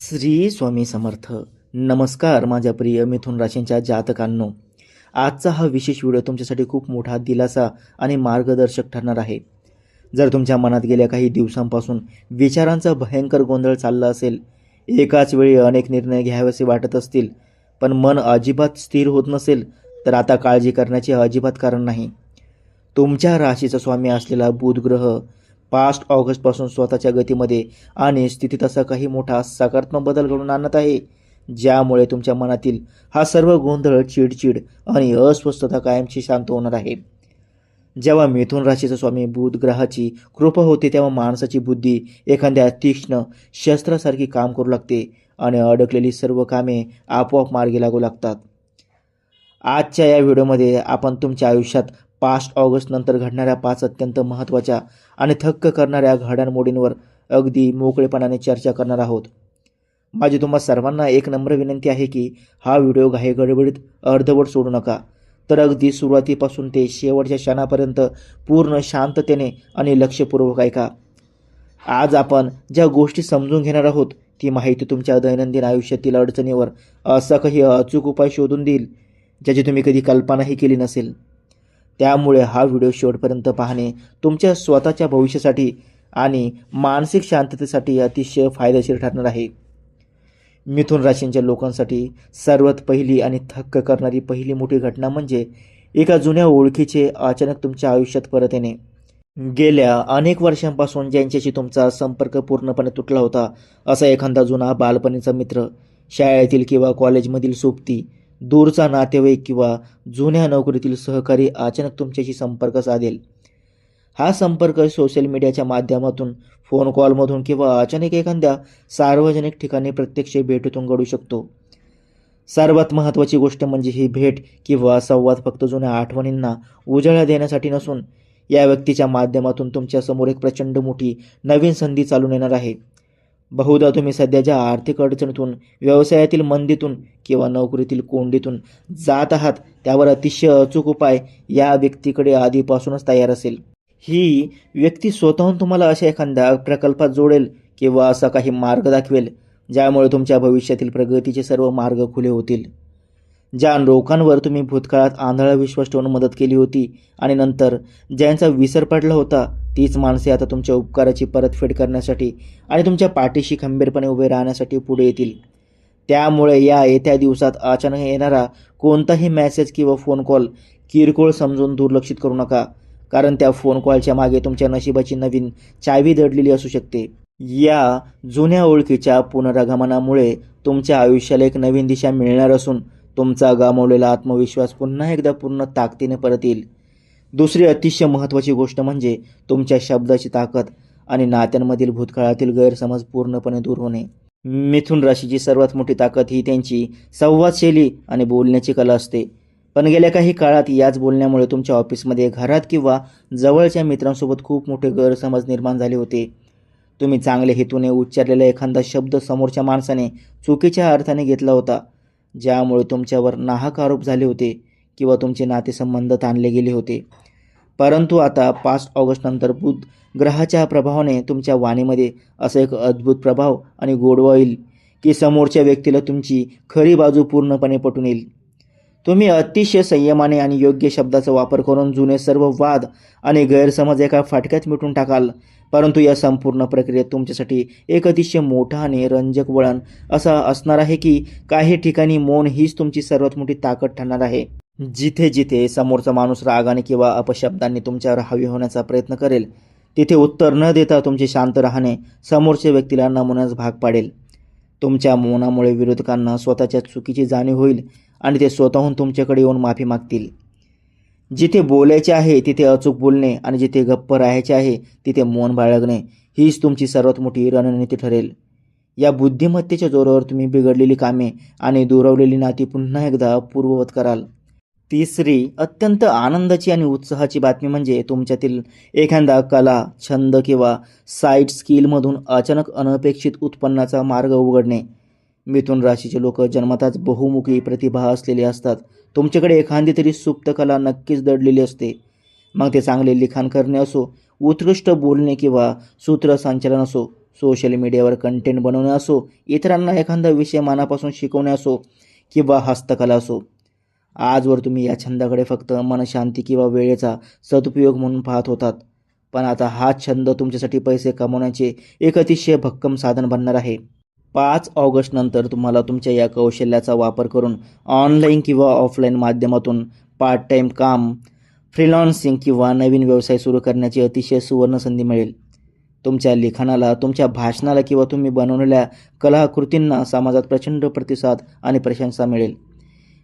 श्री स्वामी समर्थ. नमस्कार माझ्या प्रिय मिथुन राशींच्या जातकांनो. आजचा हा विशेष व्हिडिओ तुमच्यासाठी खूप मोठा दिलासा आणि मार्गदर्शक ठरणार आहे. जर तुमच्या मनात गेल्या काही दिवसांपासून विचारांचा भयंकर गोंधळ चालला असेल, एकाच वेळी अनेक निर्णय घ्यावेसे वाटत असतील, पण मन अजिबात स्थिर होत नसेल, तर आता काळजी करण्याचे अजिबात कारण नाही. तुमच्या राशीचा स्वामी असलेला बुध ग्रह 5 ऑगस्टपासून स्वतःच्या गतीमध्ये आणि स्थितीत असा काही मोठा सकारात्मक बदल घडवून आणत आहे, ज्यामुळे तुमच्या मनातील हा सर्व गोंधळ, चिडचिड आणि अस्वस्थता कायमची शांत होणार आहे. जेव्हा मिथुन राशीचा स्वामी बुध ग्रहाची कृपा होते, तेव्हा माणसाची बुद्धी एखाद्या तीक्ष्ण शस्त्रासारखी काम करू लागते आणि अडकलेली सर्व कामे आपोआप मार्गी लागू लागतात. आजच्या या व्हिडिओमध्ये आपण तुमच्या आयुष्यात 5 ऑगस्ट नंतर घडणाऱ्या 5 अत्यंत महत्त्वाच्या आणि थक्क करणाऱ्या घडामोडींवर अगदी मोकळेपणाने चर्चा करणार आहोत. माझी तुम्हा सर्वांना एक नम्र विनंती आहे की हा व्हिडिओ घाईगडबडीत अर्धवट सोडू नका, तर अगदी सुरुवातीपासून ते शेवटच्या क्षणापर्यंत पूर्ण शांततेने आणि लक्षपूर्वक ऐका. आज आपण ज्या गोष्टी समजून घेणार आहोत, ती माहिती तुमच्या दैनंदिन आयुष्यातील अडचणीवर असा काही अचूक उपाय शोधून देईल, ज्याची तुम्ही कधी कल्पनाही केली नसेल. त्यामुळे हा व्हिडिओ शेवटपर्यंत पाहणे तुमच्या स्वतःच्या भविष्यासाठी आणि मानसिक शांततेसाठी अतिशय फायदेशीर ठरणार आहे. मिथुन राशींच्या लोकांसाठी सर्वात पहिली आणि थक्क करणारी पहिली मोठी घटना म्हणजे एका जुन्या ओळखीचे अचानक तुमच्या आयुष्यात परत येणे. गेल्या अनेक वर्षांपासून ज्यांच्याशी तुमचा संपर्क पूर्णपणे तुटला होता, असा एखादा जुना बालपणीचा मित्र, शाळेतील किंवा कॉलेजमधील सोबती, दूरचा नातेवाईक किंवा जुन्या नोकरीतील सहकारी अचानक तुमच्याशी संपर्क साधेल. हा संपर्क सोशल मीडियाच्या माध्यमातून, फोन कॉलमधून किंवा अचानक एखाद्या सार्वजनिक ठिकाणी प्रत्यक्ष भेटीतून घडू शकतो. सर्वात महत्त्वाची गोष्ट म्हणजे ही भेट किंवा संवाद फक्त जुन्या आठवणींना उजाळा देण्यासाठी नसून, या व्यक्तीच्या माध्यमातून तुमच्यासमोर एक प्रचंड मोठी नवीन संधी चालून येणार आहे. बहुधा तुम्ही सध्याच्या आर्थिक अडचणीतून, व्यवसायातील मंदीतून किंवा नोकरीतील कोंडीतून जात आहात, त्यावर अतिशय अचूक उपाय या व्यक्तीकडे आधीपासूनच तयार असेल. ही व्यक्ती स्वतःहून तुम्हाला अशा एखाद्या प्रकल्पात जोडेल किंवा असा काही मार्ग दाखवेल, ज्यामुळे तुमच्या भविष्यातील प्रगतीचे सर्व मार्ग खुले होतील. ज्या लोकांवर तुम्ही भूतकाळात आंधळा विश्वास ठेवून मदत केली होती आणि नंतर ज्यांचा विसर पडला होता, तीच माणसे आता तुमच्या उपकाराची परतफेड करण्यासाठी आणि तुमच्या पाठीशी खंबीरपणे उभे राहण्यासाठी पुढे येतील. त्यामुळे या येत्या दिवसात अचानक येणारा कोणताही मेसेज किंवा फोन कॉल किरकोळ समजून दुर्लक्षित करू नका, कारण त्या फोन कॉलच्या मागे तुमच्या नशिबाची नवीन चावी दडलेली असू शकते. या जुन्या ओळखीच्या पुनरागमनामुळे तुमच्या आयुष्याला एक नवीन दिशा मिळणार असून, तुमचा गमावलेला आत्मविश्वास पुन्हा एकदा पूर्ण ताकदीने परत येईल. दुसरी अतिशय महत्त्वाची गोष्ट म्हणजे तुमच्या शब्दाची ताकद आणि नात्यांमधील भूतकाळातील गैरसमज पूर्णपणे दूर होणे. मिथुन राशीची सर्वात मोठी ताकद ही त्यांची संवादशैली आणि बोलण्याची कला असते. पण गेल्या काही काळात याच बोलण्यामुळे तुमच्या ऑफिसमध्ये, घरात किंवा जवळच्या मित्रांसोबत खूप मोठे गैरसमज निर्माण झाले होते. तुम्ही चांगल्या हेतूने उच्चारलेला एखादा शब्द समोरच्या माणसाने चुकीच्या अर्थाने घेतला होता, ज्यामुळे तुमच्यावर नाहक आरोप झाले होते किंवा तुमचे नातेसंबंध ताणले गेले होते. परंतु आता 5 ऑगस्ट नंतर बुध ग्रहाच्या प्रभावाने तुमच्या वाणीमध्ये असा एक अद्भुत प्रभाव आणि गोडवा येईल की समोरच्या व्यक्तीला तुमची खरी बाजू पूर्णपणे पटून येईल. तुम्ही अतिशय संयमाने आणि योग्य शब्दाचा वापर करून जुने सर्व वाद आणि गैरसमज एका फाटक्यात मिटून टाकाल. परंतु या संपूर्ण प्रक्रियेत तुमच्यासाठी एक अतिशय मोठा आणि रंजक वळण असा असणार आहे की काही ठिकाणी मौन हीच तुमची सर्वात मोठी ताकद ठरणार आहे. जिथे जिथे समोरचा माणूस रागाने किंवा अपशब्दांनी तुमच्यावर हावी होण्याचा प्रयत्न करेल, तिथे उत्तर न देता तुमचे शांत राहणे समोरच्या व्यक्तीला नमुन्यास भाग पाडेल. तुमच्या मौनामुळे विरोधकांना स्वतःच्या चुकीची जाणीव होईल आणि ते स्वतःहून तुमच्याकडे येऊन माफी मागतील. जिथे बोलायचे आहे तिथे अचूक बोलणे आणि जिथे गप्प राहायचे आहे तिथे मौन बाळगणे हीच तुमची सर्वात मोठी रणनीती ठरेल. या बुद्धिमत्तेच्या जोरावर तुम्ही बिघडलेली कामे आणि दुरावलेली नाती पुन्हा एकदा पूर्ववत कराल. तिसरी अत्यंत आनंदाची आणि उत्साहाची बातमी म्हणजे तुमच्यातील एखादा कला, छंद किंवा साईड स्किलमधून अचानक अनपेक्षित उत्पन्नाचा मार्ग उघडणे. मिथुन राशीचे लोक जन्मताच बहुमुखी प्रतिभा असलेले असतात. तुमच्याकडे एखादी तरी सुप्त कला नक्कीच दडलेली असते. मग ते चांगले लिखाण करणे असो, उत्कृष्ट बोलणे किंवा सूत्रसंचालन असो, सोशल मीडियावर कंटेंट बनवणे असो, इतरांना एखादा विषय मनापासून शिकवणे असो किंवा हस्तकला असो, आजवर तुम्ही या छंदाकडे फक्त मनशांती किंवा वेळेचा सदुपयोग म्हणून पाहत होतात. पण आता हा छंद तुमच्यासाठी पैसे कमवण्याचे एक अतिशय भक्कम साधन बनणार आहे. 5 ऑगस्ट नंतर तुम्हाला तुमच्या या कौशल्याचा वापर करून ऑनलाईन किंवा ऑफलाईन माध्यमातून पार्ट टाईम काम, फ्रीलान्सिंग किंवा नवीन व्यवसाय सुरू करण्याची अतिशय सुवर्ण संधी मिळेल. तुमच्या लिखाणाला, तुमच्या भाषणाला किंवा तुम्ही बनवलेल्या कलाकृतींना समाजात प्रचंड प्रतिसाद आणि प्रशंसा मिळेल.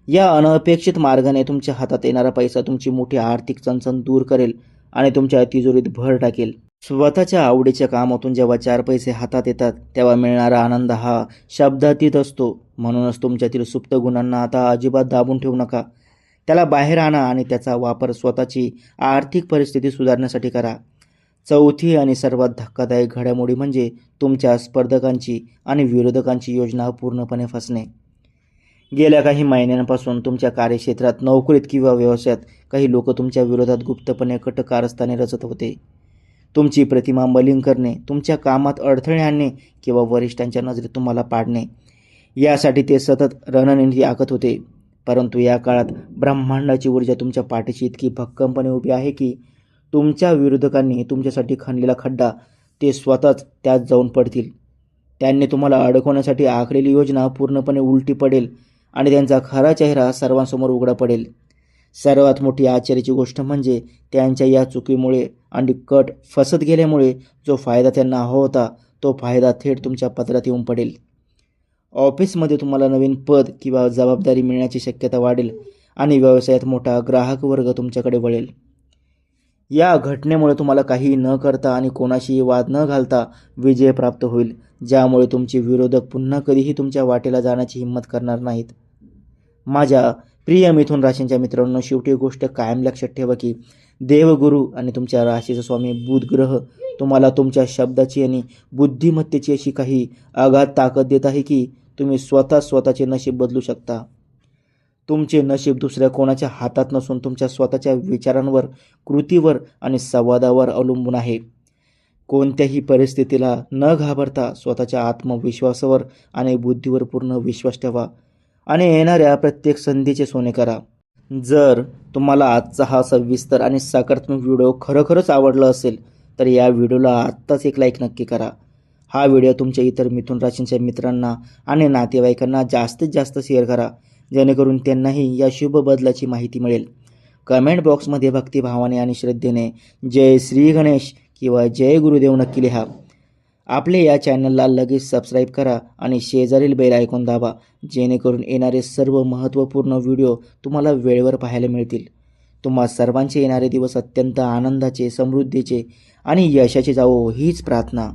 या अनपेक्षित मार्गाने तुमच्या हातात येणारा पैसा तुमची मोठी आर्थिक चणचण दूर करेल आणि तुमच्या तिजोरीत भर टाकेल. स्वतःच्या आवडीच्या कामातून जेव्हा 4 पैसे हातात येतात तेव्हा मिळणारा आनंद हा शब्दातीत असतो. म्हणूनच तुमच्यातील सुप्त गुणांना आता अजिबात दाबून ठेवू नका. त्याला बाहेर आणा आणि त्याचा वापर स्वतःची आर्थिक परिस्थिती सुधारण्यासाठी करा. चौथी आणि सर्वात धक्कादायक घडामोडी म्हणजे तुमच्या स्पर्धकांची आणि विरोधकांची योजना पूर्णपणे फसणे. गेल्या काही महिन्यांपासून तुमच्या कार्यक्षेत्रात, नोकरीत किंवा व्यवसायात काही लोक तुमच्या विरोधात गुप्तपणे कट कारस्थाने रचत होते. तुमची प्रतिमा मलिन करणे, तुमच्या कामात अडथळे आणणे किंवा वरिष्ठांच्या नजरेत तुम्हाला पाडणे यासाठी ते सतत रणनीती आखत होते. परंतु या काळात ब्रह्मांडाची ऊर्जा तुमच्या पाठीशी इतकी भक्कमपणे उभी आहे की तुमच्या विरोधकांनी तुमच्यासाठी खणलेला खड्डा ते स्वतःच त्यात जाऊन पडतील. त्यांनी तुम्हाला अडकवण्यासाठी आखलेली योजना पूर्णपणे उलटी पडेल आणि त्यांचा खरा चेहरा सर्वांसमोर उघडा पडेल. सर्वात मोठी आश्चर्याची गोष्ट म्हणजे त्यांच्या या चुकीमुळे आणि कट फसत गेल्यामुळे जो फायदा त्यांना हवा होता तो फायदा थेट तुमच्या पदरात येऊन पडेल. ऑफिसमध्ये तुम्हाला नवीन पद किंवा जबाबदारी मिळण्याची शक्यता वाढेल आणि व्यवसायात मोठा ग्राहक वर्ग तुमच्याकडे वळेल. या घटनेमुळे तुम्हाला काही न करता आणि कोणाशीही वाद न घालता विजय प्राप्त होईल, ज्यामुळे तुमचे विरोधक पुन्हा कधीही तुमच्या वाटेला जाण्याची हिंमत करणार नाहीत. माझ्या प्रिय मिथुन राशींच्या मित्रांनो, शेवटी गोष्ट कायम लक्षात ठेवा की देवगुरु आणि तुमच्या राशीचा स्वामी बुध ग्रह तुम्हाला तुमच्या शब्दाची आणि बुद्धिमत्तेची अशी काही अगाध ताकद देत आहे की तुम्ही स्वतःचे नशीब बदलू शकता. तुमचे नशीब दुसऱ्या कोणाच्या हातात नसून तुमच्या स्वतःच्या विचारांवर, कृतीवर आणि संवादावर अवलंबून आहे. कोणत्याही परिस्थितीला न घाबरता स्वतःच्या आत्मविश्वासावर आणि बुद्धीवर पूर्ण विश्वास ठेवा आणि येणाऱ्या प्रत्येक संधीचे सोने करा. जर तुम्हाला आजचा हा सविस्तर आणि सकारात्मक व्हिडिओ खरोखरच आवडला असेल तर या व्हिडिओला आत्ताच एक लाईक नक्की करा. हा व्हिडिओ तुमच्या इतर मिथुन राशींच्या मित्रांना आणि नातेवाईकांना जास्तीत जास्त शेअर करा, जेणेकरून त्यांनाही या शुभ बदलाची माहिती मिळेल. कमेंट बॉक्समध्ये भक्तिभावाने आणि श्रद्धेने जय श्री गणेश किंवा जय गुरुदेव नक्की लिहा. आपले या चॅनलला लगेच सबस्क्राईब करा आणि शेजारील बेल आयकॉन दाबा, जेणेकरून येणारे सर्व महत्त्वपूर्ण व्हिडिओ तुम्हाला वेळेवर पाहायला मिळतील. तुम्हा सर्वांचे येणारे दिवस अत्यंत आनंदाचे, समृद्धीचे आणि यशाचे जावो हीच प्रार्थना.